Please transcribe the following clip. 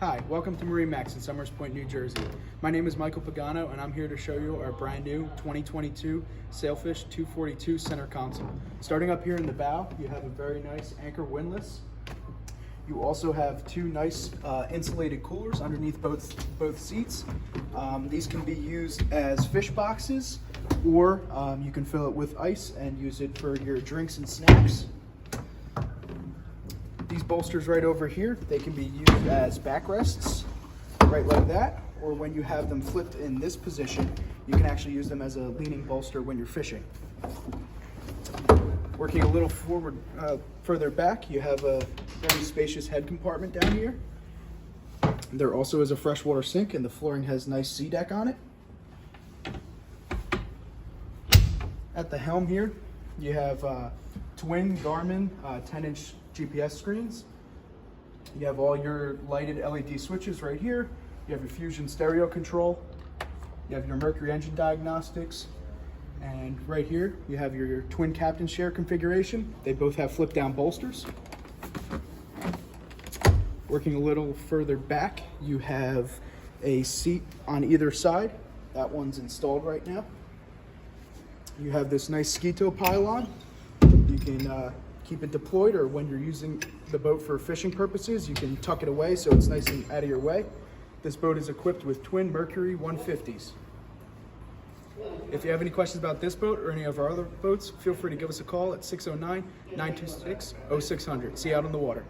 Hi, welcome to MarineMax in Somers Point, New Jersey. My name is Michael Pagano and I'm here to show you our brand new 2022 Sailfish 242 center console. Starting up here in the bow, you have a very nice anchor windlass. You also have two nice insulated coolers underneath both seats. These can be used as fish boxes, or you can fill it with ice and use it for your drinks and snacks. These bolsters right over here, they can be used as backrests, right like that, or when you have them flipped in this position, you can actually use them as a leaning bolster when you're fishing. Working a little forward, further back, you have a very spacious head compartment down here. There also is a freshwater sink, and the flooring has nice sea deck on it. At the helm here, you have twin Garmin 10-inch GPS screens. You have all your lighted LED switches right here. You have your Fusion stereo control. You have your Mercury engine diagnostics. And right here, you have your twin captain share configuration. They both have flip down bolsters. Working a little further back, you have a seat on either side. That one's installed right now. You have this nice Sceeto pylon. You can keep it deployed, or when you're using the boat for fishing purposes, you can tuck it away so it's nice and out of your way. This boat is equipped with twin Mercury 150s. If you have any questions about this boat or any of our other boats, feel free to give us a call at 609-926-0600. See you out on the water.